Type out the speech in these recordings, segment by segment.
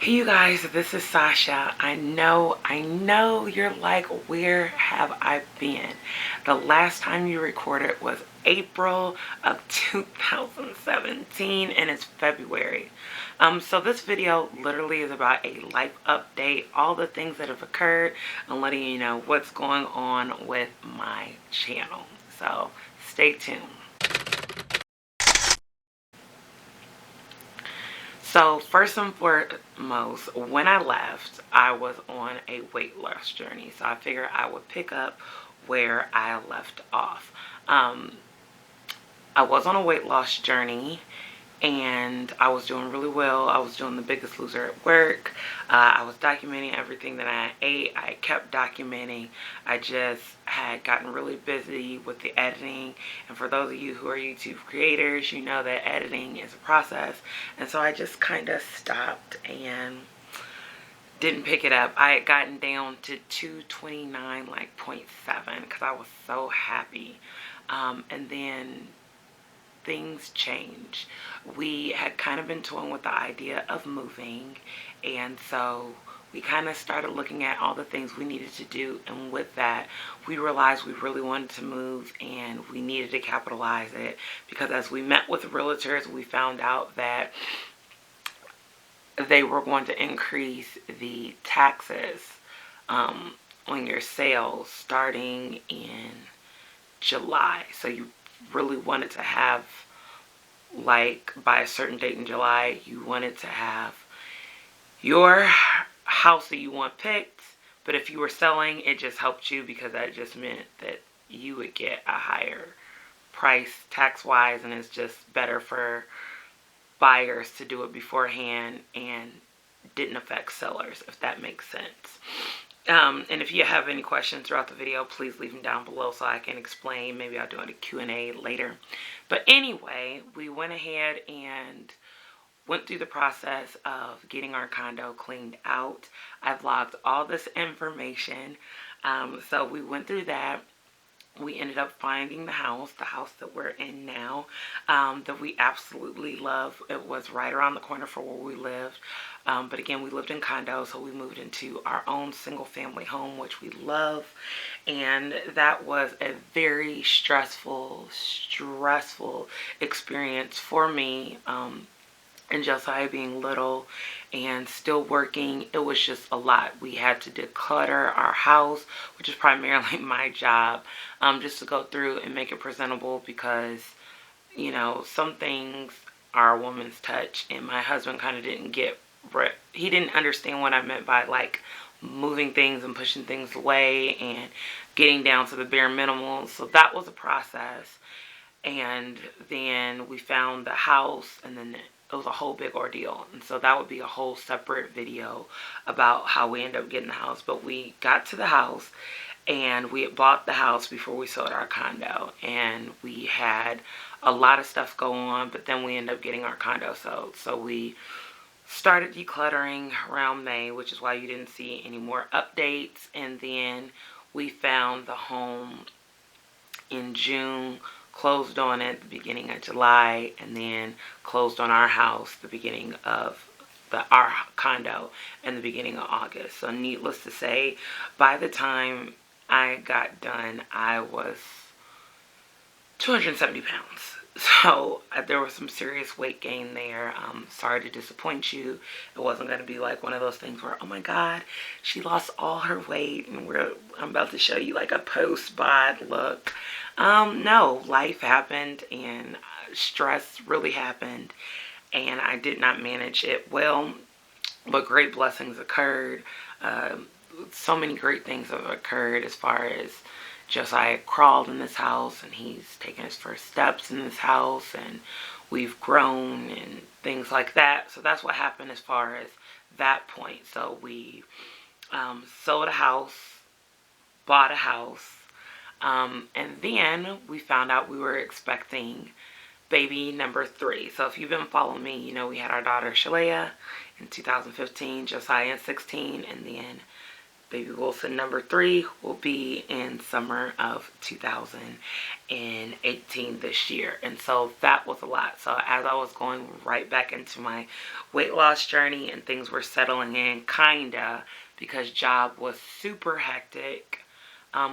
Hey you guys, this is Sasha. I know you're like, where have I been? The last time you recorded was April of 2017 and it's February. So this video literally is about a life update, all the things that have occurred, and letting you know what's going on with my channel. So stay tuned. So first and foremost, when I left, I was on a weight loss journey. So I figured I would pick up where I left off. I was on a weight loss journey and I was doing really well. I was doing The Biggest Loser at work. I was documenting everything that I ate. I kept documenting. I just had gotten really busy with the editing. And for those of you who are YouTube creators, you know that editing is a process. And so I just kind of stopped and didn't pick it up. I had gotten down to 229 like 0.7 because I was so happy. And then things change. We had kind of been toying with the idea of moving, and so we kind of started looking at all the things we needed to do, and with that we realized we really wanted to move and we needed to capitalize it, because as we met with realtors we found out that they were going to increase the taxes on your sales starting in July. So you really wanted to have, like, by a certain date in July, you wanted to have your house that you want picked. But if you were selling, it just helped you because that just meant that you would get a higher price tax-wise, and it's just better for buyers to do it beforehand and didn't affect sellers, if that makes sense. And if you have any questions throughout the video, please leave them down below so I can explain. Maybe I'll do a Q&A later. But anyway, we went ahead and went through the process of getting our condo cleaned out. I've logged all this information. So we went through that. We ended up finding the house that we're in now, that we absolutely love. It was right around the corner from where we lived. But again, we lived in condos, so we moved into our own single family home, which we love. And that was a very stressful experience for me. And Josiah being little and still working, it was just a lot. We had to declutter our house, which is primarily my job, just to go through and make it presentable, because, you know, some things are a woman's touch, and my husband kind of didn't get, he didn't understand what I meant by, like, moving things and pushing things away and getting down to the bare minimum. So that was a process. And then we found the house, and then it was a whole big ordeal. And so that would be a whole separate video about how we ended up getting the house. But we got to the house, and we had bought the house before we sold our condo, and we had a lot of stuff go on, but then we ended up getting our condo sold. So we started decluttering around May, which is why you didn't see any more updates. And then we found the home in June, closed on it the beginning of July, and then closed on our house the beginning of our condo in the beginning of August. So needless to say, by the time I got done, I was 270 pounds. So there was some serious weight gain there. Sorry to disappoint you. It wasn't going to be like one of those things where, oh my God, she lost all her weight and I'm about to show you like a post-bod look. No, life happened, and stress really happened, and I did not manage it well, but great blessings occurred. So many great things have occurred, as far as Josiah crawled in this house, and he's taken his first steps in this house, and we've grown and things like that. So that's what happened as far as that point. So we sold a house, bought a house, and then we found out we were expecting baby number 3. So if you've been following me, you know we had our daughter Shalea in 2015, Josiah in 16, and then Baby Wilson number 3 will be in summer of 2018 this year. And so that was a lot. So as I was going right back into my weight loss journey and things were settling in, kinda, because job was super hectic,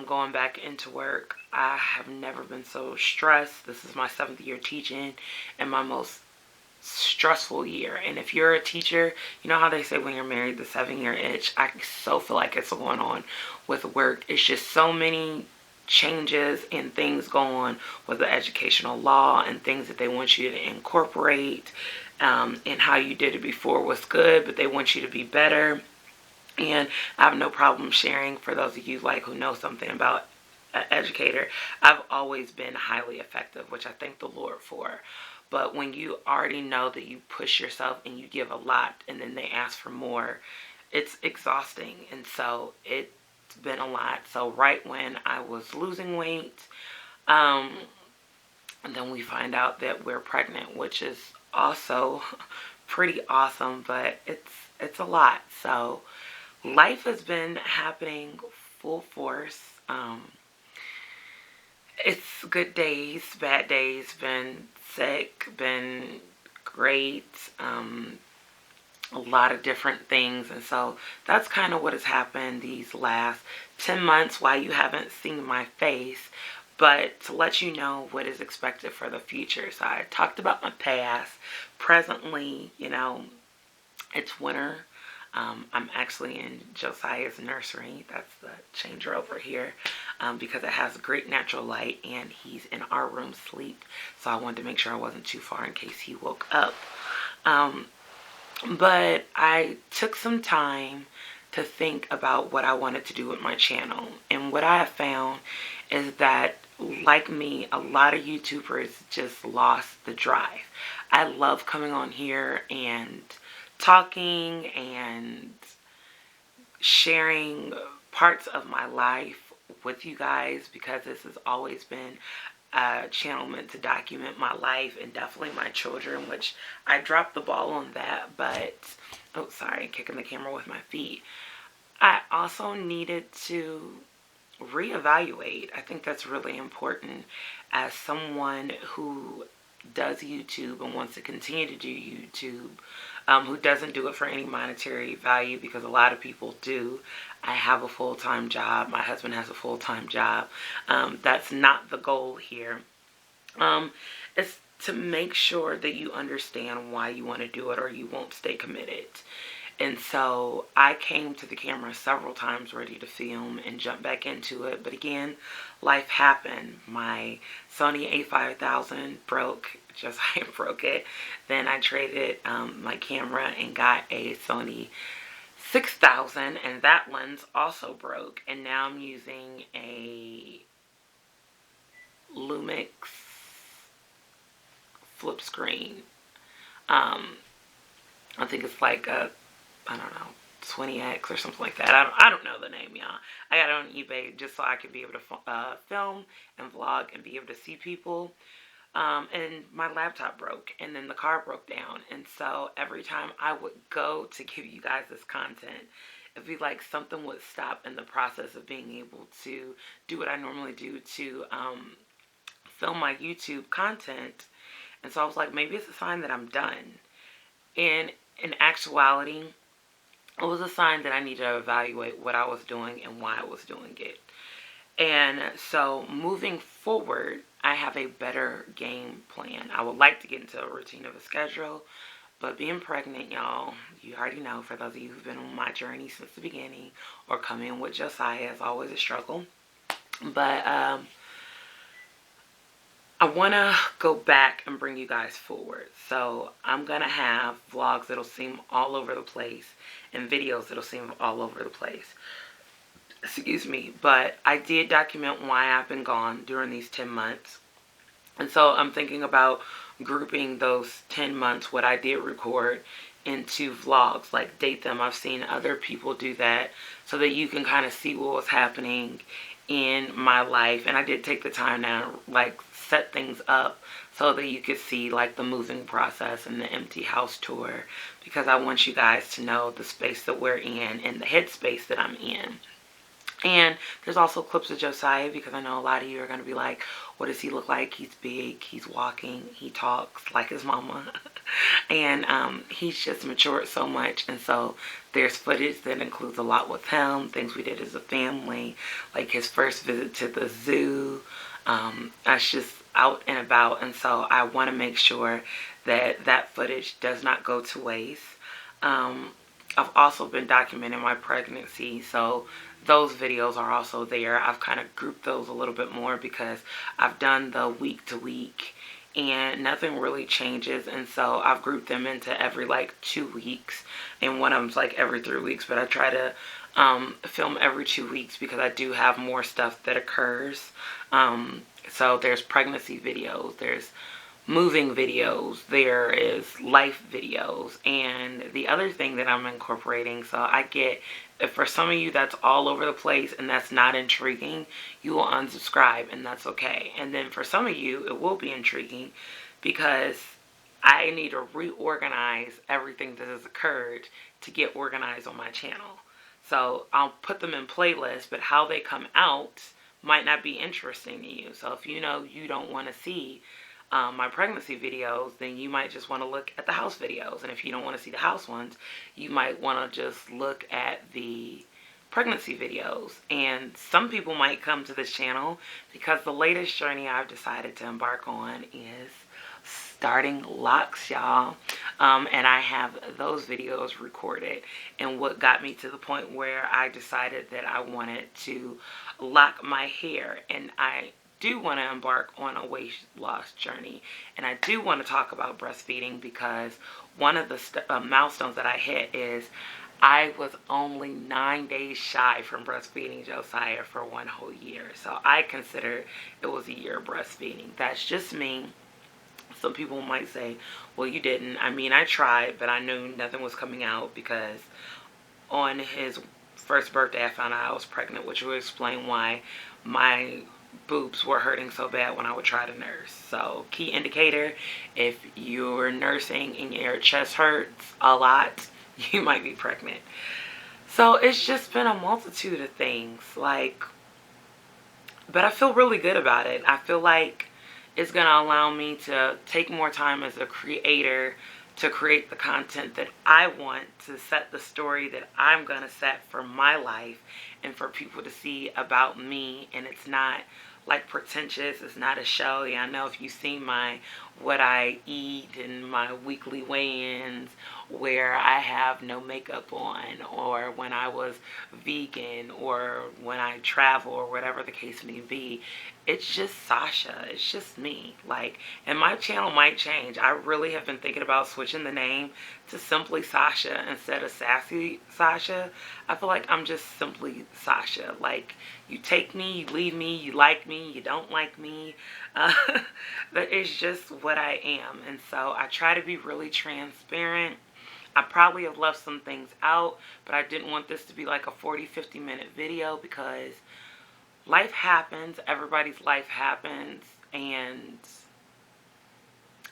going back into work. I have never been so stressed. This is my 7th year teaching and my most stressful year. And if you're a teacher, you know how they say when you're married, the 7-year itch. I so feel like it's going on with work. It's just so many changes and things going on with the educational law and things that they want you to incorporate, and how you did it before was good, but they want you to be better. And I have no problem sharing, for those of you like who know something about an educator, I've always been highly effective, which I thank the Lord for. But when you already know that you push yourself and you give a lot and then they ask for more, it's exhausting. And so it's been a lot. So right when I was losing weight, and then we find out that we're pregnant, which is also pretty awesome, but it's a lot. So life has been happening full force. It's good days, bad days, been sick, been great, a lot of different things. And so that's kind of what has happened these last 10 months, why you haven't seen my face, but to let you know what is expected for the future. So I talked about my past. Presently, it's winter. I'm actually in Josiah's nursery. That's the changer over here, because it has great natural light and he's in our room sleep. So I wanted to make sure I wasn't too far in case he woke up. But I took some time to think about what I wanted to do with my channel. And what I have found is that, like me, a lot of YouTubers just lost the drive. I love coming on here and talking and sharing parts of my life with you guys, because this has always been a channel meant to document my life and definitely my children, which I dropped the ball on that. But oh, sorry, kicking the camera with my feet. I also needed to reevaluate. I think that's really important as someone who does YouTube and wants to continue to do YouTube, who doesn't do it for any monetary value, because a lot of people do. I have a full-time job. My husband has a full-time job. That's not the goal here. It's to make sure that you understand why you want to do it, or you won't stay committed. And so I came to the camera several times ready to film and jump back into it. But again, life happened. My Sony a5000 broke. Just I broke it. Then I traded my camera and got a Sony 6000, and that lens also broke. And now I'm using a Lumix flip screen. I think it's like a, I don't know, 20X or something like that. I don't know the name, y'all. I got it on eBay just so I could be able to film and vlog and be able to see people. And my laptop broke, and then the car broke down. And so every time I would go to give you guys this content, it'd be like something would stop in the process of being able to do what I normally do to film my YouTube content. And so I was like, maybe it's a sign that I'm done. And in actuality, it was a sign that I needed to evaluate what I was doing and why I was doing it. And so moving forward, I have a better game plan. I would like to get into a routine of a schedule, but being pregnant, y'all, you already know, for those of you who've been on my journey since the beginning or come in with Josiah, is always a struggle. But I want to go back and bring you guys forward. So I'm going to have vlogs that'll seem all over the place and videos that'll seem all over the place. Excuse me. But I did document why I've been gone during these 10 months. And so I'm thinking about grouping those 10 months, what I did record, into vlogs, like date them. I've seen other people do that so that you can kind of see what was happening in my life. And I did take the time to like set things up so that you could see like the moving process and the empty house tour, because I want you guys to know the space that we're in and the headspace that I'm in. And there's also clips of Josiah, because I know a lot of you are going to be like, what does he look like? He's big, he's walking, he talks like his mama. And he's just matured so much. And so there's footage that includes a lot with him, things we did as a family, like his first visit to the zoo. That's just out and about. And so I want to make sure that that footage does not go to waste. I've also been documenting my pregnancy, so those videos are also there. I've kind of grouped those a little bit more because I've done the week to week and nothing really changes, and so I've grouped them into every like 2 weeks, and one of them's like every 3 weeks, but I try to film every 2 weeks because I do have more stuff that occurs. So there's pregnancy videos, there's moving videos, there is life videos, and the other thing that I'm incorporating, so I get, if for some of you that's all over the place and that's not intriguing, you will unsubscribe, and that's okay. And then for some of you it will be intriguing because I need to reorganize everything that has occurred to get organized on my channel. So I'll put them in playlists, but how they come out might not be interesting to you. So if you know you don't want to see my pregnancy videos, then you might just want to look at the house videos. And if you don't want to see the house ones, you might want to just look at the pregnancy videos. And some people might come to this channel because the latest journey I've decided to embark on is starting locks, y'all. And I have those videos recorded, and what got me to the point where I decided that I wanted to lock my hair. And I do want to embark on a weight loss journey, and I do want to talk about breastfeeding, because one of the milestones that I hit is I was only 9 days shy from breastfeeding Josiah for 1 whole year. So I consider it was a year of breastfeeding. That's just me. Some people might say, well, you didn't. I mean, I tried, but I knew nothing was coming out, because on his first birthday I found out I was pregnant, which will explain why my boobs were hurting so bad when I would try to nurse. So key indicator, if you're nursing and your chest hurts a lot, you might be pregnant. So it's just been a multitude of things, like, but I feel really good about it. I feel like it's going to allow me to take more time as a creator to create the content that I want, to set the story that I'm going to set for my life and for people to see about me. And it's not like pretentious. It's not a show. Yeah, I know if you've seen my what I eat and my weekly weigh-ins where I have no makeup on, or when I was vegan, or when I travel, or whatever the case may be, it's just Sasha. It's just me. Like, and my channel might change. I really have been thinking about switching the name to simply Sasha instead of Sassy Sasha. I feel like I'm just simply Sasha. Like, you take me, you leave me, you like me, you don't like me. But it's just what I am. And so I try to be really transparent. I probably have left some things out, but I didn't want this to be like a 40-50 minute video, because life happens. Everybody's life happens, and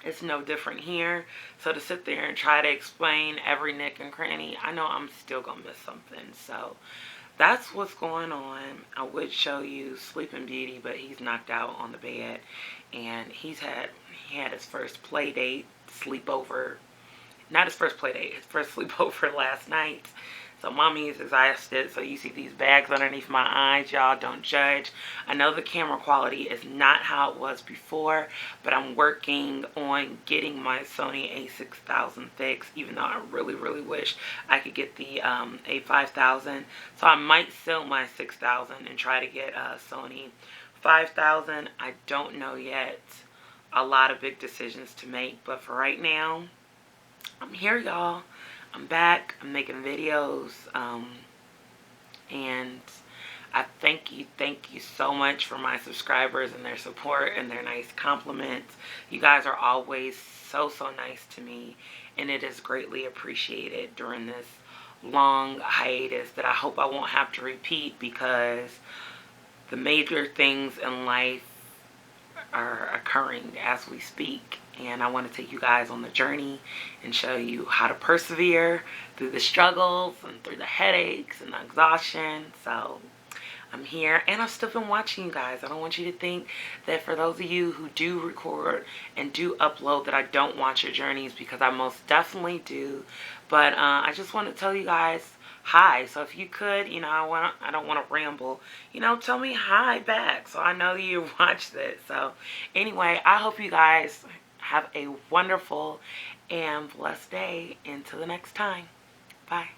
it's no different here. So to sit there and try to explain every nick and cranny, I know I'm still gonna miss something. So that's what's going on. I would show you Sleeping Beauty, but he's knocked out on the bed, and he had his first play date, sleepover. Not his first play date, his first sleepover last night. So mommy is exhausted. So you see these bags underneath my eyes. Y'all, don't judge. I know the camera quality is not how it was before, but I'm working on getting my Sony a6000 fixed, even though I really, really wish I could get the a5000. So I might sell my 6000 and try to get a Sony 5000. I don't know yet. A lot of big decisions to make, but for right now, I'm here, y'all. I'm back. I'm making videos. And I thank you so much for my subscribers and their support and their nice compliments. You guys are always so nice to me, and it is greatly appreciated during this long hiatus that I hope I won't have to repeat, because the major things in life are occurring as we speak. And I want to take you guys on the journey and show you how to persevere through the struggles and through the headaches and the exhaustion. So I'm here, and I've still been watching you guys. I don't want you to think that for those of you who do record and do upload that I don't watch your journeys, because I most definitely do. But I just want to tell you guys hi. So if you could, I don't want to ramble. Tell me hi back so I know you watched it. So anyway, I hope you guys have a wonderful and blessed day. Until the next time. Bye.